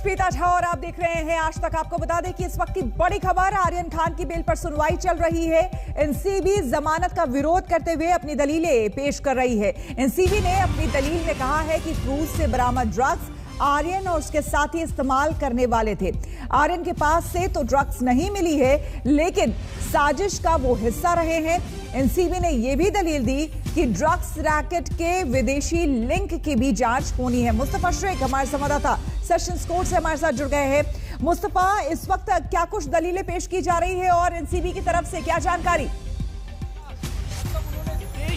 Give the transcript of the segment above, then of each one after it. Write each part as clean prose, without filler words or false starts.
श्वेता झा और आप देख रहे हैं आज तक। आपको बता दें कि इस वक्त की बड़ी खबर, आर्यन खान की बेल पर सुनवाई चल रही है। एनसीबी जमानत का विरोध करते हुए अपनी दलीलें पेश कर रही है। एनसीबी ने अपनी दलील में कहा है कि क्रूज से बरामद ड्रग्स आर्यन और उसके साथी इस्तेमाल करने वाले थे। आर्यन के पास से तो ड्रग्स नहीं मिली है, लेकिन साजिश का वो हिस्सा रहे हैं। एनसीबी ने यह भी दलील दी कि ड्रग्स रैकेट के विदेशी लिंक की भी जांच होनी है। मुस्तफा शेख हमारे संवाददाता सेशंस कोर्ट से हमारे साथ जुड़ गए हैं। मुस्तफा, इस वक्त क्या कुछ दलीलें पेश की जा रही है और एनसीबी की तरफ से क्या जानकारी?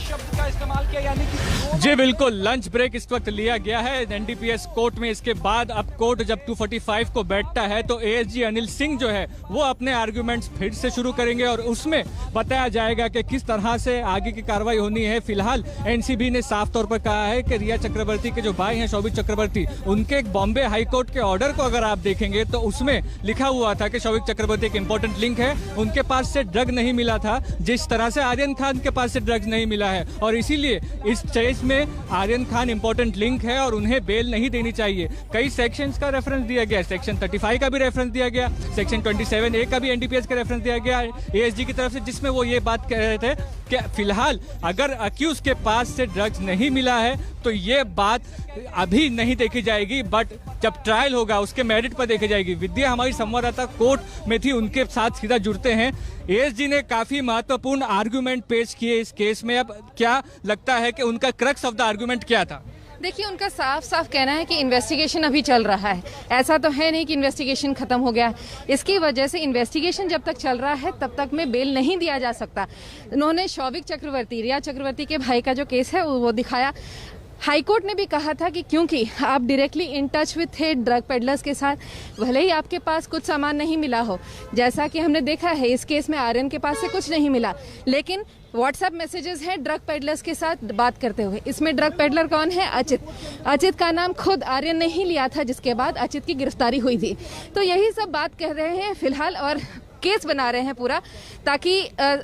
शब्द का इस्तेमाल किया, यानी कि जी बिल्कुल, लंच ब्रेक इस वक्त लिया गया है एनडीपीएस कोर्ट में। इसके बाद अब कोर्ट जब 245 को बैठता है तो एएसजी अनिल सिंह जो है वो अपने आर्गुमेंट्स फिर से शुरू करेंगे और उसमें बताया जाएगा कि किस तरह से आगे की कार्रवाई होनी है। फिलहाल एनसीबी ने साफ तौर पर कहा है कि रिया चक्रवर्ती के जो भाई हैं शौविक चक्रवर्ती, उनके बॉम्बे हाईकोर्ट के ऑर्डर को अगर आप देखेंगे तो उसमें लिखा हुआ था कि शौविक चक्रवर्ती एक इंपॉर्टेंट लिंक है, उनके पास से ड्रग नहीं मिला था जिस तरह से आर्यन खान के पास से ड्रग्स नहीं मिला है, और इसीलिए इस केस में आर्यन खान इंपॉर्टेंट लिंक है और उन्हें बेल नहीं देनी चाहिए। कई सेक्शंस का रेफरेंस दिया गया, सेक्शन 35 का भी रेफरेंस दिया गया, सेक्शन 27A का भी एनडीपीएस का रेफरेंस दिया गया एएसजी की तरफ से, जिसमें वो ये बात कह रहे थे कि फिलहाल अगर अक्यूज के पास से ड्रग्स नहीं मिला है तो ये बात अभी नहीं देखी जाएगी, बट जब ट्रायल होगा उसके मेरिट पर देखी जाएगी। विद्या हमारी संवाददाता कोर्ट में थी, उनके साथ सीधा जुड़ते हैं। एएसजी ने काफी महत्वपूर्ण आर्गुमेंट पेश किए इस केस में। अब क्या लगता है कि उनका क्रक्स ऑफ द आर्गुमेंट क्या था? देखिए, उनका साफ साफ कहना है कि इन्वेस्टिगेशन अभी चल रहा है। ऐसा तो है नहीं कि इन्वेस्टिगेशन खत्म हो गया। इसकी वजह से इन्वेस्टिगेशन जब तक चल रहा है तब तक में बेल नहीं दिया जा सकता। उन्होंने शौविक चक्रवर्ती, रिया चक्रवर्ती के भाई का जो केस है वो दिखाया। हाईकोर्ट ने भी कहा था कि क्योंकि आप directly in touch with the drug peddlers के साथ, भले ही आपके पास कुछ सामान नहीं मिला हो, जैसा कि हमने देखा है इस केस में आर्यन के पास से कुछ नहीं मिला, लेकिन व्हाट्सएप मैसेजेस हैं ड्रग पेडलर्स के साथ बात करते हुए। इसमें ड्रग पेडलर कौन है? अचित। अचित का नाम खुद आर्यन ने ही लिया था, जिसके बाद अचित की गिरफ्तारी हुई थी। तो यही सब बात कह रहे हैं फिलहाल और केस बना रहे हैं पूरा, ताकि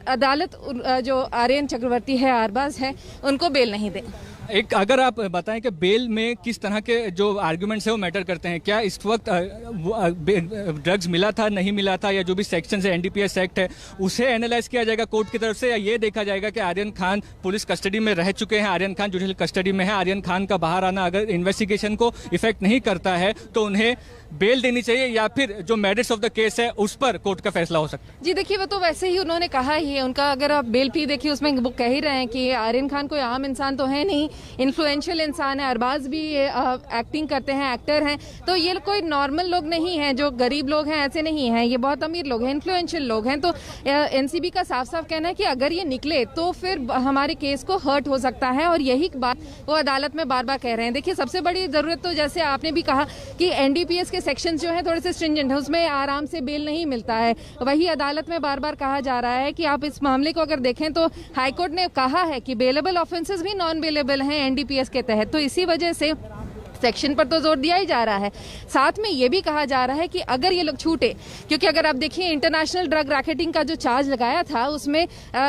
अदालत जो आर्यन चक्रवर्ती है, अरबाज है, उनको बेल नहीं दे। एक अगर आप बताएं कि बेल में किस तरह के जो आर्गुमेंट्स है वो मैटर करते हैं, क्या इस वक्त ड्रग्स मिला था, नहीं मिला था, या जो भी सेक्शन है एनडीपीएस एक्ट है उसे एनालाइज किया जाएगा कोर्ट की तरफ से, या ये देखा जाएगा कि आर्यन खान पुलिस कस्टडी में रह चुके हैं, आर्यन खान जुडिशियल कस्टडी में है, आर्यन खान का बाहर आना अगर इन्वेस्टिगेशन को इफेक्ट नहीं करता है तो उन्हें बेल देनी चाहिए, या फिर जो मेरिट्स ऑफ द केस है उस पर कोर्ट का फैसला हो सकता है? जी देखिए, वो तो वैसे ही उन्होंने कहा ही है। उनका अगर आप बेल फी देखिए उसमें वो कह ही रहे हैं कि आर्यन खान कोई आम इंसान तो है नहीं, इन्फ्लुएंशियल इंसान है, अरबाज भी एक्टिंग करते हैं, एक्टर हैं, तो ये कोई नॉर्मल लोग नहीं हैं, जो गरीब लोग हैं ऐसे नहीं हैं, ये बहुत अमीर लोग हैं, इन्फ्लुएंशियल लोग हैं। तो एनसीबी का साफ साफ कहना है कि अगर ये निकले तो फिर हमारे केस को हर्ट हो सकता है, और यही बात वो अदालत में बार बार कह रहे हैं। देखिए, सबसे बड़ी जरूरत तो जैसे आपने भी कहा कि एनडीपीएस के सेक्शन जो है थोड़े से स्ट्रिंजेंट है, उसमें आराम से बेल नहीं मिलता है। वही अदालत में बार बार कहा जा रहा है कि आप इस मामले को अगर देखें तो हाईकोर्ट ने कहा है कि बेलेबल ऑफेंसेस भी नॉन बेलेबल हैं एनडीपीएस के तहत, तो इसी वजह से सेक्शन पर तो जोर दिया ही जा रहा है। साथ में ये भी कहा जा रहा है कि अगर ये लोग छूटे, क्योंकि अगर आप देखिए इंटरनेशनल ड्रग रैकेटिंग का जो चार्ज लगाया था उसमें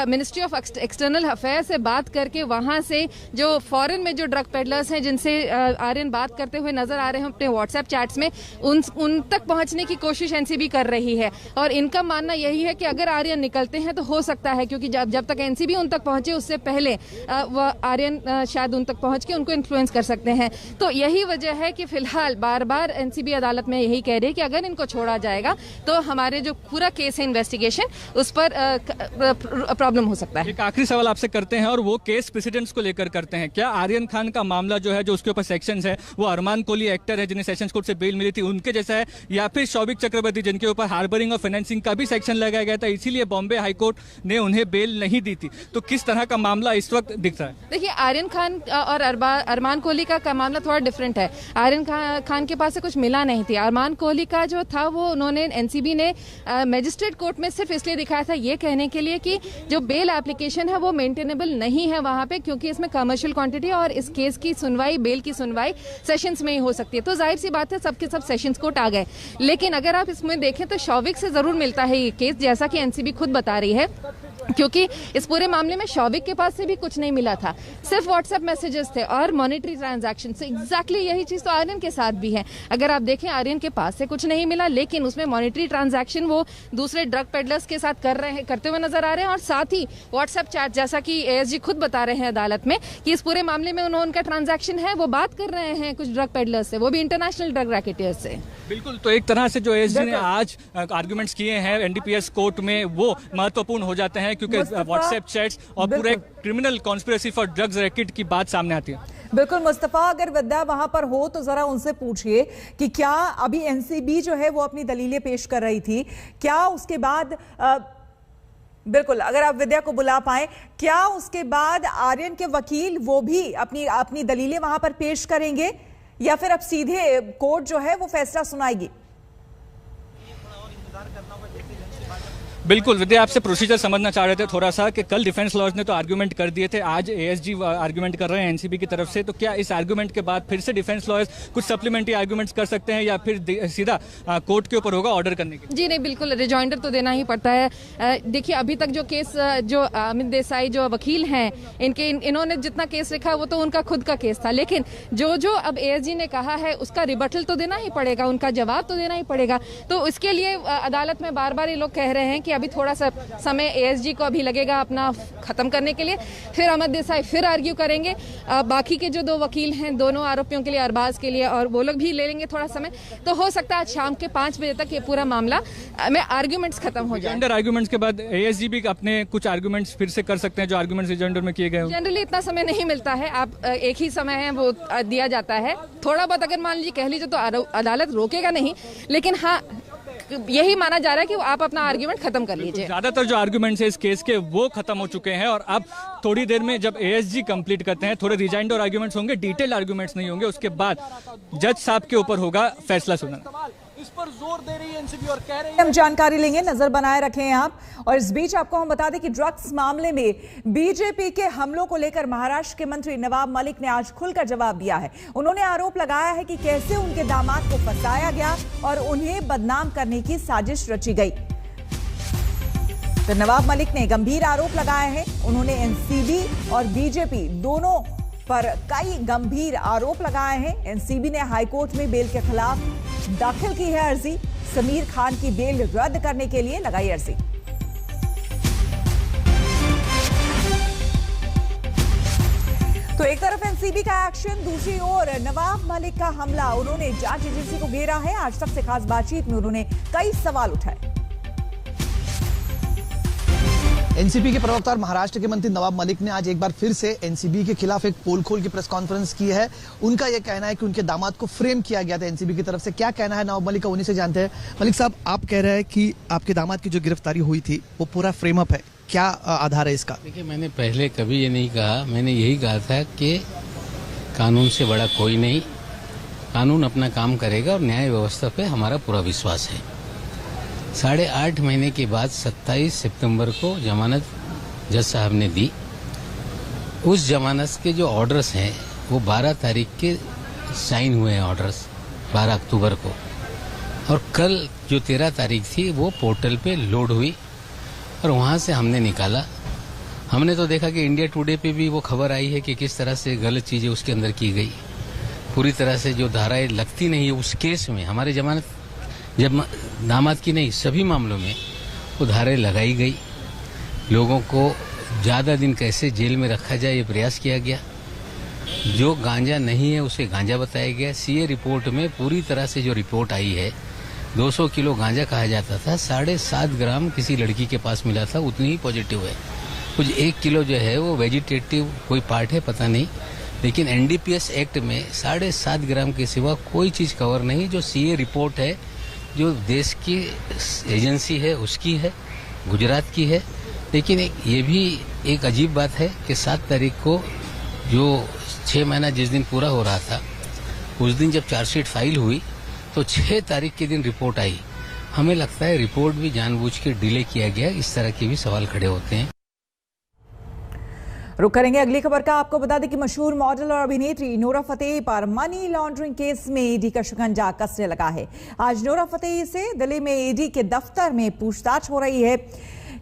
मिनिस्ट्री ऑफ एक्सटर्नल अफेयर से बात करके वहां से जो फॉरेन में जो ड्रग पेडलर्स हैं जिनसे आर्यन बात करते हुए नजर आ रहे हैं अपने व्हाट्सएप चैट्स में, उन तक पहुंचने की कोशिश एनसीबी कर रही है। और इनका मानना यही है कि अगर आर्यन निकलते हैं तो हो सकता है, क्योंकि जब तक एनसीबी उन तक पहुंचे उससे पहले वह आर्यन शायद उन तक पहुंच के उनको इन्फ्लुएंस कर सकते हैं। तो यही वजह है कि फिलहाल बार बार एनसीबी अदालत में यही कह रही है कि अगर इनको छोड़ा जाएगा तो हमारे जो पूरा केस है इन्वेस्टिगेशन, उस पर प्रॉब्लम हो सकता है। एक आखिरी सवाल आपसे करते हैं और वो केस प्रेसिडेंट्स को लेकर करते हैं। क्या आर्यन खान का मामला जो है, जो उसके ऊपर सेक्शंस है, वो अरमान कोहली एक्टर है जिन्हें सेशंस कोर्ट से बेल मिली थी उनके जैसा है, या फिर शौविक चक्रवर्ती जिनके ऊपर हार्बरिंग और फाइनेंसिंग का भी सेक्शन लगाया गया था, इसीलिए बॉम्बे हाईकोर्ट ने उन्हें बेल नहीं दी थी? तो किस तरह का मामला इस वक्त दिख रहा है? देखिए, आर्यन खान और अरमान कोहली का मामला थोड़ा डिफरेंट है। आर्यन खान के पास से कुछ मिला नहीं थी। अरमान कोहली का जो था वो उन्होंने एनसीबी ने मजिस्ट्रेट कोर्ट में सिर्फ इसलिए दिखाया था ये कहने के लिए कि जो बेल एप्लीकेशन है वो मेंटेनेबल नहीं है वहां पे, क्योंकि इसमें कमर्शियल क्वांटिटी और इस केस की सुनवाई, बेल की सुनवाई सेशंस में ही हो सकती है। तो जाहिर सी बात है सबके सब सेशंस कोर्ट आ गए। लेकिन अगर आप इसमें देखें तो शौविक से जरूर मिलता है ये केस, जैसा कि एनसीबी खुद बता रही है क्योंकि इस पूरे मामले में शौविक के पास से भी कुछ नहीं मिला था, सिर्फ व्हाट्सएप मैसेजेस थे और मॉनेटरी ट्रांजैक्शन से। एग्जैक्टली यही चीज तो आर्यन के साथ भी है। अगर आप देखें, आर्यन के पास से कुछ नहीं मिला, लेकिन उसमें मॉनेटरी ट्रांजैक्शन वो दूसरे ड्रग पेडलर्स के साथ करते हुए नजर आ रहे हैं। और साथ ही व्हाट्सएप चैट, जैसा कि एएसजी खुद बता रहे हैं अदालत में कि इस पूरे मामले में उनका ट्रांजैक्शन है, वो बात कर रहे हैं कुछ ड्रग पेडलर्स से, वो भी इंटरनेशनल ड्रग रैकेटर्स से। बिल्कुल, तो एक तरह से जो एएसजी ने आज आर्गुमेंट्स किए हैं एनडीपीएस कोर्ट में, वो महत्वपूर्ण हो जाते हैं, क्योंकि व्हाट्सएप चैट्स और पूरे criminal conspiracy for drugs racket की बात सामने आती है। बिल्कुल मुस्तफा, अगर विद्या वहां पर हो तो जरा उनसे पूछिए कि क्या अभी एनसीबी जो है वो अपनी दलीलें पेश कर रही थी, क्या उसके बाद बिल्कुल अगर आप विद्या को बुला पाए, क्या उसके बाद आर्यन के वकील वो भी अपनी दलीलें वहां पर पेश करेंगे या फिर अब सीधे कोर्ट जो है वो फैसला सुनाएगी? बिल्कुल विद्या, आपसे प्रोसीजर समझना चाह रहे थे थोड़ा सा कि कल डिफेंस लॉयर्स ने तो आर्गुमेंट कर दिए थे, आज एएसजी आर्गुमेंट कर रहे हैं एनसीबी की तरफ से, तो क्या इस आर्गुमेंट के बाद फिर से डिफेंस लॉयर्स कुछ सप्लीमेंट्री आर्गुमेंट्स कर सकते हैं या फिर सीधा कोर्ट के ऊपर होगा ऑर्डर करने की? जी नहीं, बिल्कुल रिजॉइंडर तो देना ही पड़ता है। देखिए, अभी तक जो केस जो अमित देसाई जो वकील हैं इन्होंने जितना केस लिखा वो तो उनका खुद का केस था, लेकिन जो अब एएसजी ने कहा है उसका रिबटल तो देना ही पड़ेगा, उनका जवाब तो देना ही पड़ेगा। तो इसके लिए अदालत में बार बार ये लोग कह रहे हैं कि अभी थोड़ा सा समय एएसजी को अभी लगेगा अपना खत्म करने के लिए, फिर अमित देसाई फिर आर्ग्यू करेंगे। बाकी के जो दो वकील हैं दोनों आरोपियों के लिए, अरबाज के लिए, और वो लोग भी ले लेंगे थोड़ा समय। तो हो सकता है आज शाम के 5 बजे तक ये पूरा मामला में आर्ग्यूमेंट्स खत्म हो जाए। अंडर आर्ग्यूमेंट्स के बाद एएसजी भी अपने कुछ आर्ग्यूमेंट्स फिर से कर सकते हैं जो आर्ग्यूमेंट्स एजेंडर में किए गए। जनरली इतना समय नहीं मिलता है, आप एक ही समय है वो दिया जाता है। थोड़ा बहुत अगर मान लीजिए कह लीजिए तो अदालत रोकेगा नहीं, लेकिन हाँ यही माना जा रहा है कि आप अपना आर्ग्यूमेंट खत्म कर लीजिए। ज्यादातर जो आर्ग्यूमेंट्स है इस केस के वो खत्म हो चुके हैं और अब थोड़ी देर में जब एएसजी कंप्लीट करते हैं थोड़े रिजाइंड और आर्ग्यूमेंट्स होंगे, डिटेल आर्ग्यूमेंट्स नहीं होंगे, उसके बाद जज साहब के ऊपर होगा फैसला सुनाना। इस पर जोर दे रही है एनसीबी और कह रही है, हम जानकारी लेंगे, नजर बनाए रखें आप। और इस बीच आपको हम बता दें कि ड्रग्स मामले में बीजेपी के हमलों को लेकर महाराष्ट्र के मंत्री नवाब मलिक ने आज खुलकर जवाब दिया है। उन्होंने आरोप लगाया है कि कैसे उनके दामाद को फंसाया गया और उन्हें बदनाम करने की साजिश रची गई। तो नवाब मलिक ने गंभीर आरोप लगाए हैं। उन्होंने एनसीबी और बीजेपी दोनों पर कई गंभीर आरोप लगाए हैं। एनसीबी ने हाईकोर्ट में बेल के खिलाफ दाखिल की है अर्जी। समीर खान की बेल रद्द करने के लिए लगाई अर्जी। तो एक तरफ एनसीबी का एक्शन, दूसरी ओर नवाब मलिक का हमला। उन्होंने जांच एजेंसी को घेरा है। आज तक से खास बातचीत में उन्होंने कई सवाल उठाए। एनसीबी के प्रवक्ता और महाराष्ट्र के मंत्री नवाब मलिक ने आज एक बार फिर से एनसीबी के खिलाफ एक पोल खोल की प्रेस कॉन्फ्रेंस की है। उनका यह कहना है कि उनके दामाद को फ्रेम किया गया था एनसीबी की तरफ से। क्या कहना है नवाब मलिक का, उन्हीं से जानते हैं। मलिक साहब, आप कह रहे हैं कि आपके दामाद की जो गिरफ्तारी हुई थी वो पूरा फ्रेम अप है, क्या आधार है इसका? देखिए, मैंने पहले कभी ये नहीं कहा। मैंने यही कहा था कि कानून से बड़ा कोई नहीं, कानून अपना काम करेगा और न्याय व्यवस्था पे हमारा पूरा विश्वास है। 8.5 महीने के बाद 27 सितंबर को जमानत जज साहब ने दी। उस जमानत के जो ऑर्डर्स हैं वो 12 तारीख के साइन हुए हैं ऑर्डर्स, 12 अक्टूबर को, और कल जो 13 तारीख थी वो पोर्टल पे लोड हुई और वहाँ से हमने निकाला। हमने तो देखा कि इंडिया टुडे पे भी वो खबर आई है कि किस तरह से गलत चीज़ें उसके अंदर की गई। पूरी तरह से जो धाराएं लगती नहीं है उस केस में, हमारे जमानत जब दामाद की नहीं सभी मामलों में वो धाराएं लगाई गई। लोगों को ज़्यादा दिन कैसे जेल में रखा जाए ये प्रयास किया गया। जो गांजा नहीं है उसे गांजा बताया गया। सीए रिपोर्ट में पूरी तरह से जो रिपोर्ट आई है, 200 किलो गांजा कहा जाता था, 7.5 ग्राम किसी लड़की के पास मिला था, उतनी ही पॉजिटिव है। कुछ 1 किलो जो है वो वेजिटेटिव कोई पार्ट है, पता नहीं, लेकिन एनडीपीएस एक्ट में 7.5 ग्राम के सिवा कोई चीज़ कवर नहीं। जो सीए रिपोर्ट है जो देश की एजेंसी है उसकी है, गुजरात की है। लेकिन ये भी एक अजीब बात है कि 7 तारीख को जो 6 महीना जिस दिन पूरा हो रहा था उस दिन जब चार्जशीट फाइल हुई तो 6 तारीख के दिन रिपोर्ट आई। हमें लगता है रिपोर्ट भी जानबूझ के डिले किया गया। इस तरह के भी सवाल खड़े होते हैं। रुक करेंगे अगली खबर का। आपको बता दें कि मशहूर मॉडल और अभिनेत्री नोरा फतेही पर मनी लॉन्ड्रिंग केस में ईडी का शिकंजा कसने लगा है। आज नोरा फतेही से दिल्ली में ईडी के दफ्तर में पूछताछ हो रही है।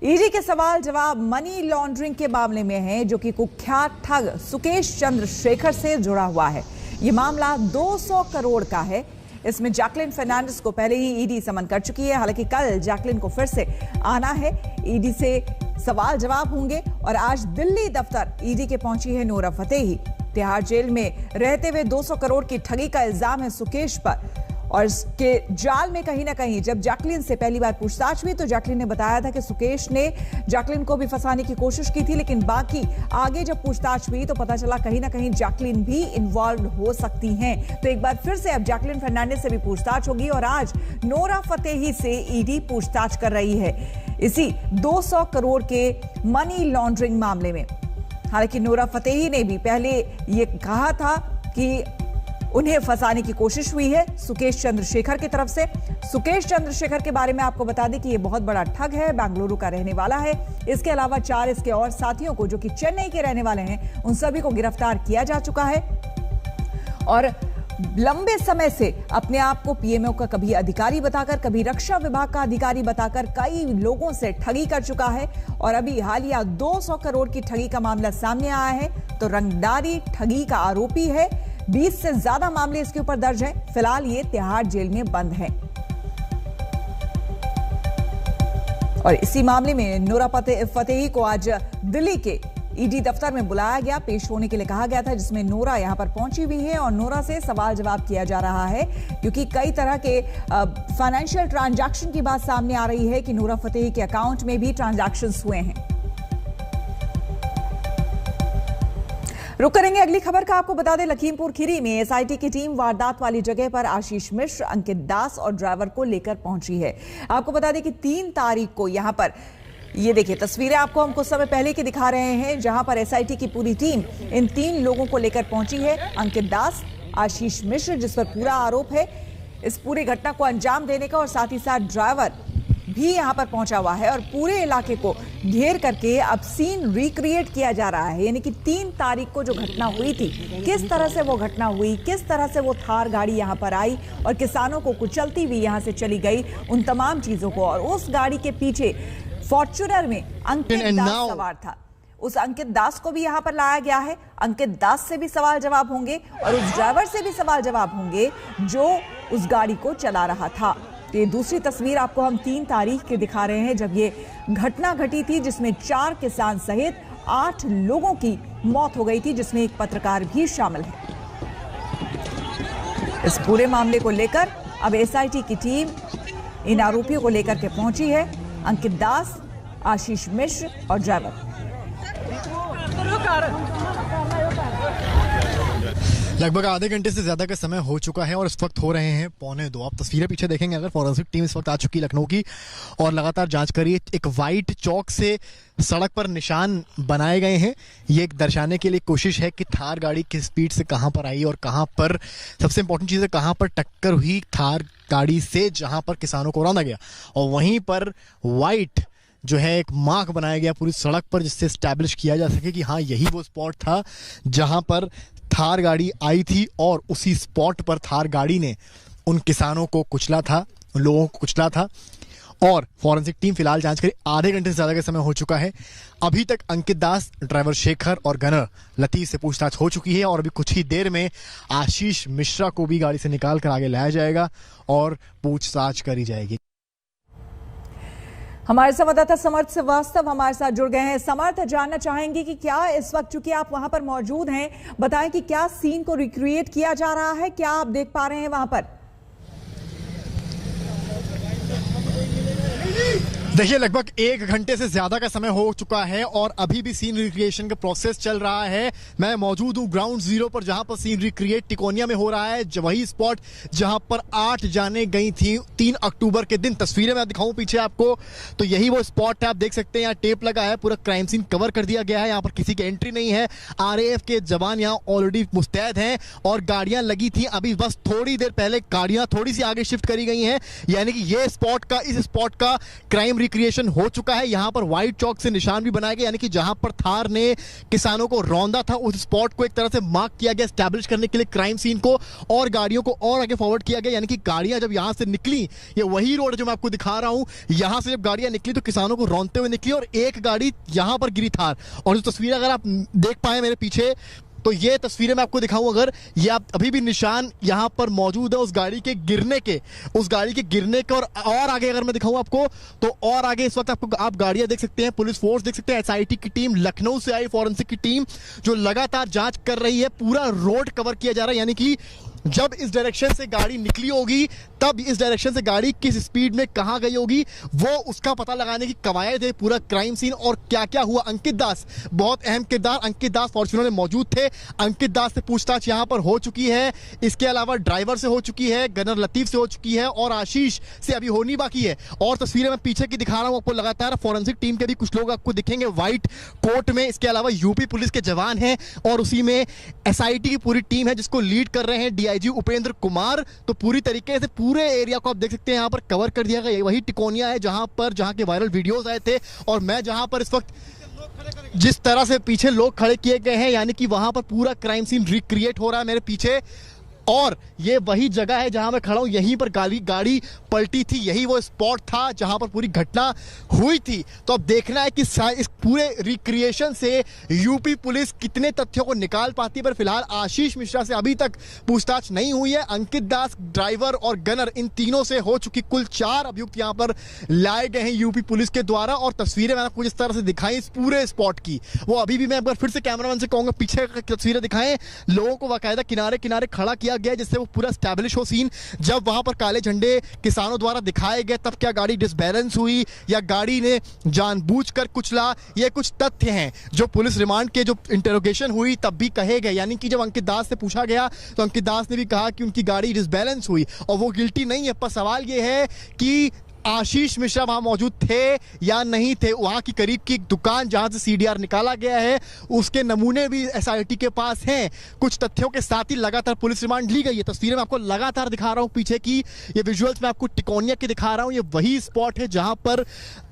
ईडी के सवाल जवाब मनी लॉन्ड्रिंग के मामले में है, जो कि कुख्यात ठग सुकेश चंद्रशेखर से जुड़ा हुआ है। यह मामला 200 करोड़ का है। इसमें जैकलिन फर्नांडिस को पहले ही ईडी समन कर चुकी है। हालांकि कल जैकलिन को फिर से आना है, ईडी से सवाल जवाब होंगे। और आज दिल्ली दफ्तर ईडी के पहुंची है नोरा फतेही। तिहाड़ जेल में रहते हुए 200 करोड़ की ठगी का इल्जाम है सुकेश पर। और इसके जाल में कहीं ना कहीं जब जैकलिन से पहली बार पूछताछ हुई तो जैकलिन ने बताया था कि सुकेश ने जैकलिन को भी फंसाने की कोशिश की थी, लेकिन बाकी आगे जब पूछताछ हुई तो पता चला कहीं ना कहीं जैकलिन भी इन्वॉल्व हो सकती हैं। तो एक बार फिर से अब जैकलिन फर्नांडिस से भी पूछताछ होगी और आज नोरा फतेही से ईडी पूछताछ कर रही है इसी 200 करोड़ के मनी लॉन्ड्रिंग मामले में। हालांकि नोरा फतेही ने भी पहले ये कहा था कि उन्हें फंसाने की कोशिश हुई है सुकेश चंद्रशेखर की तरफ से। सुकेश चंद्रशेखर के बारे में आपको बता दें कि ये बहुत बड़ा ठग है, बेंगलुरु का रहने वाला है। इसके अलावा 4 इसके और साथियों को, जो कि चेन्नई के रहने वाले हैं, उन सभी को गिरफ्तार किया जा चुका है। और लंबे समय से अपने आप को पीएमओ का कभी अधिकारी बताकर, कभी रक्षा विभाग का अधिकारी बताकर कई लोगों से ठगी कर चुका है। और अभी हालिया 200 करोड़ की ठगी का मामला सामने आया है। तो रंगदारी ठगी का आरोपी है। 20 से ज्यादा मामले इसके ऊपर दर्ज हैं। फिलहाल ये तिहाड़ जेल में बंद है। और इसी मामले में नोरा फतेही को आज दिल्ली के ईडी दफ्तर में बुलाया गया, पेश होने के लिए कहा गया था, जिसमें नोरा यहां पर पहुंची हुई है और नोरा से सवाल जवाब किया जा रहा है। क्योंकि कई तरह के फाइनेंशियल ट्रांजैक्शन की बात सामने आ रही है कि नोरा फतेही के अकाउंट में भी ट्रांजैक्शंस हुए हैं। रुक करेंगे अगली खबर का। आपको बता दें, लखीमपुर खीरी में एसआईटी की टीम वारदात वाली जगह पर आशीष मिश्र, अंकित दास और ड्राइवर को लेकर पहुंची है। आपको बता दें कि 3 तारीख को यहां पर, ये देखिए तस्वीरें आपको हम कुछ समय पहले की दिखा रहे हैं, जहां पर एसआईटी की पूरी टीम इन 3 लोगों को लेकर पहुंची है। अंकित दास, आशीष मिश्र, जिस पर पूरा आरोप है इस पूरी घटना को अंजाम देने का, और साथ ही साथ ड्राइवर भी यहां पर पहुंचा हुआ है। और पूरे इलाके को घेर करके अब सीन रिक्रिएट किया जा रहा है। यानी कि 3 तारीख को जो घटना हुई थी, किस तरह से वो घटना हुई, किस तरह से वो थार गाड़ी यहां पर आई और किसानों को कुचलती हुई यहां से चली गई, उन तमाम चीजों को। और उस गाड़ी के पीछे फॉर्च्यूनर में अंकित दास सवार था। उस अंकित दास को भी यहां पर लाया गया है। अंकित दास से भी सवाल जवाब होंगे और उस ड्राइवर से भी सवाल जवाब होंगे जो उस गाड़ी को चला रहा था। ये दूसरी तस्वीर आपको हम 3 तारीख के दिखा रहे हैं, जब ये घटना घटी थी, जिसमें 4 किसान सहित 8 लोगों की मौत हो गई थी, जिसमें एक पत्रकार भी शामिल है। इस पूरे मामले को लेकर अब एसआईटी की टीम इन आरोपियों को लेकर के पहुंची है, अंकित दास, आशीष मिश्र और ड्राइवर। लगभग आधे घंटे से ज्यादा का समय हो चुका है और इस वक्त हो रहे हैं 1:45। आप तस्वीरें पीछे देखेंगे अगर, फॉरेंसिक टीम इस वक्त आ चुकी लखनऊ की और लगातार जांच कर रही है। एक वाइट चौक से सड़क पर निशान बनाए गए हैं, ये एक दर्शाने के लिए कोशिश है कि थार गाड़ी किस स्पीड से कहां पर आई और कहां पर, सबसे इंपॉर्टेंट चीज़ है, कहां पर टक्कर हुई थार गाड़ी से जहां पर किसानों को रौंदा गया। और वहीं पर वाइट जो है एक मार्क बनाया गया पूरी सड़क पर, जिससे स्टैब्लिश किया जा सके कि हाँ यही वो स्पॉट था जहां पर थार गाड़ी आई थी और उसी स्पॉट पर थार गाड़ी ने उन किसानों को कुचला था, उन लोगों को कुचला था। और फॉरेंसिक टीम फिलहाल जांच करी। आधे घंटे से ज्यादा का समय हो चुका है। अभी तक अंकित दास, ड्राइवर शेखर और गनर लतीफ से पूछताछ हो चुकी है और अभी कुछ ही देर में आशीष मिश्रा को भी गाड़ी से निकाल कर आगे लाया जाएगा और पूछताछ करी जाएगी। हमारे संवाददाता समर्थ श्रीवास्तव हमारे साथ जुड़ गए हैं। समर्थ, जानना चाहेंगे कि क्या इस वक्त, चूंकि आप वहां पर मौजूद हैं, बताएं कि क्या सीन को रिक्रिएट किया जा रहा है, क्या आप देख पा रहे हैं वहां पर? देखिए, लगभग 1 घंटे से ज्यादा का समय हो चुका है और अभी भी सीन रिक्रिएशन का प्रोसेस चल रहा है। मैं मौजूद हूं ग्राउंड जीरो पर, जहां पर सीन रिक्रिएट टिकोनिया में हो रहा है, वही स्पॉट जहां पर 8 जाने गई थी 3 अक्टूबर के दिन। तस्वीरें मैं दिखाऊं पीछे आपको, तो यही वो स्पॉट है। आप देख सकते हैं यहाँ टेप लगा है, पूरा क्राइम सीन कवर कर दिया गया है, यहाँ पर किसी की एंट्री नहीं है। RAF के जवान यहाँ ऑलरेडी मुस्तैद हैं और गाड़ियां लगी थी। अभी बस थोड़ी देर पहले गाड़ियां थोड़ी सी आगे शिफ्ट करी गई हैं, यानी कि ये स्पॉट का, इस स्पॉट का क्राइम रिक्रिएशन हो चुका है। यहाँ पर व्हाइट चौक से निशान भी बनाए गए, यानी कि जहां पर थार ने किसानों को रौंदा था उस स्पॉट को एक तरह से मार्क किया गया, एस्टैब्लिश करने के लिए क्राइम सीन को, और गाड़ियों को और आगे फॉरवर्ड किया गया। यानी कि गाड़ियां जब यहां से निकली, ये वही रोड जो मैं आपको दिखा रहा हूं, यहां से जब गाड़ियां निकली तो किसानों को रौंदते हुए निकली और एक गाड़ी यहां पर गिरी थार। और जो तस्वीर अगर आप देख पाए मेरे पीछे, तो ये तस्वीरें मैं आपको दिखाऊं, अगर ये आप अभी भी निशान यहां पर मौजूद है उस गाड़ी के गिरने के, और आगे अगर मैं दिखाऊं आपको तो और आगे इस वक्त आपको आप गाड़ियां देख सकते हैं, पुलिस फोर्स देख सकते हैं, एसआईटी की टीम, लखनऊ से आई फॉरेंसिक की टीम जो लगातार जांच कर रही है। पूरा रोड कवर किया जा रहा है, यानी कि जब इस डायरेक्शन से गाड़ी निकली होगी तब इस डायरेक्शन से गाड़ी किस स्पीड में कहां गई होगी वो उसका पता लगाने की कवायद है। पूरा क्राइम सीन और क्या क्या हुआ। अंकित दास बहुत अहम किरदार, अंकित दास फॉर्च्यूनर में मौजूद थे। अंकित दास से पूछताछ यहां पर हो चुकी है, इसके अलावा ड्राइवर से हो चुकी है, गनर लतीफ से हो चुकी है और आशीष से अभी होनी बाकी है। और तस्वीरें मैं पीछे की दिखा रहा हूं आपको, लगातार फॉरेंसिक टीम के भी कुछ लोग आपको दिखेंगे व्हाइट कोट में। इसके अलावा यूपी पुलिस के जवान हैं और उसी में एसआईटी की पूरी टीम है जिसको लीड कर रहे हैं डीआईजी उपेंद्र कुमार। तो पूरी तरीके से पूरे एरिया को आप देख सकते हैं यहां पर कवर कर दिया गया। वही टिकोनिया है जहां के वायरल वीडियोस आए थे, और मैं जहां पर इस वक्त जिस तरह से पीछे लोग खड़े किए गए हैं, यानी कि वहां पर पूरा क्राइम सीन रिक्रिएट हो रहा है मेरे पीछे। और ये वही जगह है जहां मैं खड़ा हूं, यहीं पर गाड़ी पलटी थी, यही वो स्पॉट था जहां पर पूरी घटना हुई थी। तो अब देखना है कि इस पूरे रिक्रिएशन से यूपी पुलिस कितने तथ्यों को निकाल पाती है। पर फिलहाल आशीष मिश्रा से अभी तक पूछताछ नहीं हुई है। अंकित दास, ड्राइवर और गनर, इन तीनों से हो चुकी। कुल 4 अभियुक्त यहां पर लाए गए हैं यूपी पुलिस के द्वारा। और तस्वीरें मैंने आपको जिस तरह से दिखाई इस पूरे स्पॉट की, वो अभी भी मैं एक बार फिर से कैमरामैन से कहूंगा पीछे तस्वीरें दिखाएं। लोगों को बाकायदा किनारे किनारे खड़ा किया गया जिससे वो पूरा स्टैब्लिश हो सीन। जब वहां पर काले झंडे किसानों द्वारा दिखाए गए तब क्या गाड़ी डिसबैलेंस हुई या गाड़ी ने जानबूझकर कुचला, ये कुछ तथ्य हैं जो पुलिस रिमांड के जो इंटरोगेशन हुई तब भी कहे गए। यानी कि जब अंकित दास से पूछा गया तो अंकित दास ने भी कहा कि उनकी गाड़ी डिसबैलेंस हुई और वो गिल्टी नहीं है। पर सवाल ये है कि आशीष मिश्रा वहां मौजूद थे या नहीं थे। वहां की करीब की एक दुकान जहां से सीडीआर निकाला गया है उसके नमूने भी एसआईटी के पास हैं। कुछ तथ्यों के साथ ही लगातार पुलिस रिमांड ली गई है। तस्वीरें मैं आपको लगातार दिखा रहा हूं पीछे की, ये विजुअल्स मैं आपको टिकोनिया के दिखा रहा हूं। ये वही स्पॉट है जहां पर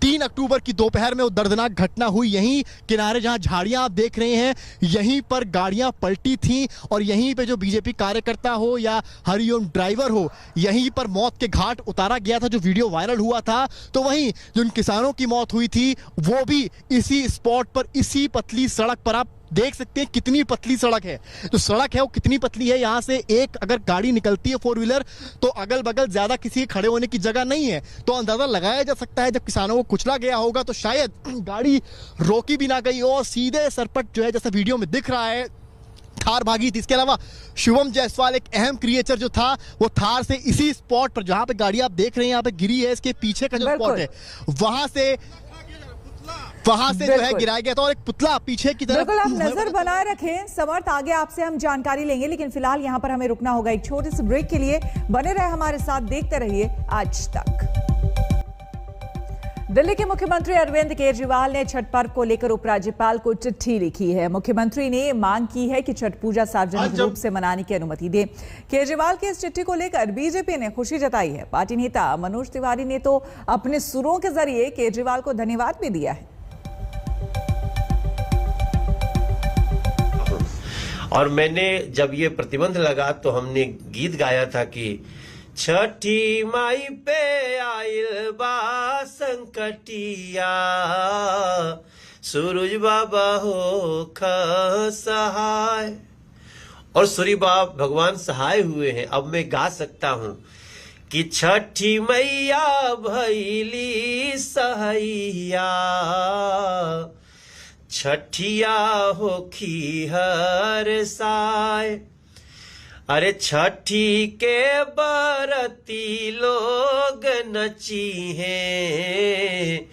3 अक्टूबर की दोपहर में वो दर्दनाक घटना हुई। यहीं किनारे जहां झाड़ियां आप देख रहे हैं, यहीं पर गाड़ियां पलटी थी और यहीं पे जो बीजेपी कार्यकर्ता हो या हरिओम ड्राइवर हो, यहीं पर मौत के घाट उतारा गया था जो वीडियो वायरल हुआ था। तो वहीं जिन किसानों की मौत हुई थी वो भी इसी स्पॉट पर, इसी पतली सड़क पर। आप देख सकते हैं कितनी पतली सड़क है। जो सड़क है वो कितनी पतली है, यहां से एक अगर गाड़ी निकलती है 4 व्हीलर तो अगल बगल ज्यादा किसी के खड़े होने की जगह नहीं है। तो अंदाजा लगाया जा सकता है जब किसानों को कुचला गया होगा तो शायद गाड़ी रोकी भी ना गई हो, सीधे सरपट जो है जैसा वीडियो में दिख रहा है थार भागी थी। इसके अलावा शिवम जायसवाल एक अहम क्रिएचर जो था वो थार से इसी स्पॉट पर जहां पे गाड़ी आप देख रहे हैं यहाँ पे गिरी है, इसके पीछे का जो स्पॉट है वहां से जो है गिराया गया था और एक पुतला पीछे की तरफ। बिल्कुल, आप नजर बनाए रखें समर्थ, आगे आपसे हम जानकारी लेंगे, लेकिन फिलहाल यहां पर हमें रुकना होगा एक छोटे से ब्रेक के लिए। बने रहे हमारे साथ, देखते रहिए आज तक। दिल्ली के मुख्यमंत्री अरविंद केजरीवाल ने छठ पर्व को लेकर उपराज्यपाल को चिट्ठी लिखी है। मुख्यमंत्री ने मांग की है कि छठ पूजा सार्वजनिक रूप से मनाने की अनुमति दे। केजरीवाल की इस चिट्ठी को लेकर बीजेपी ने खुशी जताई है। पार्टी नेता मनोज तिवारी ने तो अपने सुरों के जरिए केजरीवाल को धन्यवाद भी दिया है। और मैंने जब ये प्रतिबंध लगा तो हमने गीत गाया था कि छठी माई पे आइल बा संकटिया, सूरज बाबा हो सहाय। और सूर्य बाबा भगवान सहाय हुए हैं। अब मैं गा सकता हूं कि छठी मैया भैली सहैया, छठिया होखी हर साय। अरे छठी के बरती लोग नची हैं,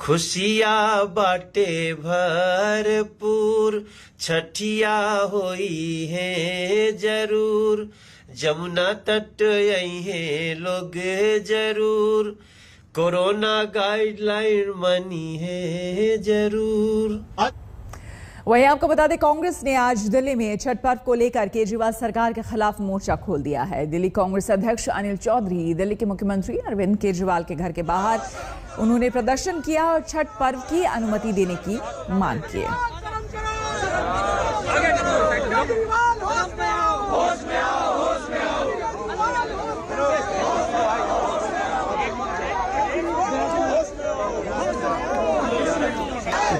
खुशियाँ बाटे भरपूर, छठिया होई है जरूर, जमुना तट आई है लोग जरूर, कोरोना गाइडलाइन मनी है जरूर। वहीं आपको बता दें, कांग्रेस ने आज दिल्ली में छठ पर्व को लेकर केजरीवाल सरकार के खिलाफ मोर्चा खोल दिया है। दिल्ली कांग्रेस अध्यक्ष अनिल चौधरी दिल्ली के मुख्यमंत्री अरविंद केजरीवाल के घर के बाहर उन्होंने प्रदर्शन किया और छठ पर्व की अनुमति देने की मांग की।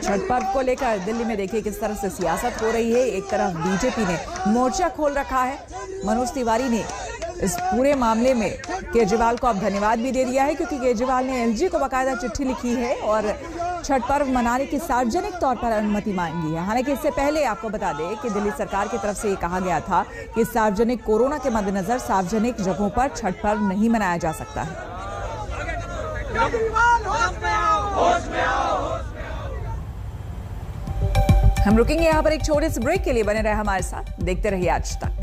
छठ पर्व को लेकर दिल्ली में देखिए किस तरह से सियासत हो रही है। एक तरफ बीजेपी ने मोर्चा खोल रखा है। मनोज तिवारी ने इस पूरे मामले में केजरीवाल को अब धन्यवाद भी दे दिया है, क्योंकि केजरीवाल ने एलजी को बाकायदा चिट्ठी लिखी है और छठ पर्व मनाने की सार्वजनिक तौर पर अनुमति मांगी है। हालांकि इससे पहले आपको बता दें कि दिल्ली सरकार की तरफ से ये कहा गया था कि सार्वजनिक कोरोना के मद्देनजर सार्वजनिक जगहों पर छठ पर्व नहीं मनाया जा सकता है। हम रुकेंगे यहाँ पर एक छोटे से ब्रेक के लिए। बने रहे हमारे साथ, देखते रहिए आज तक।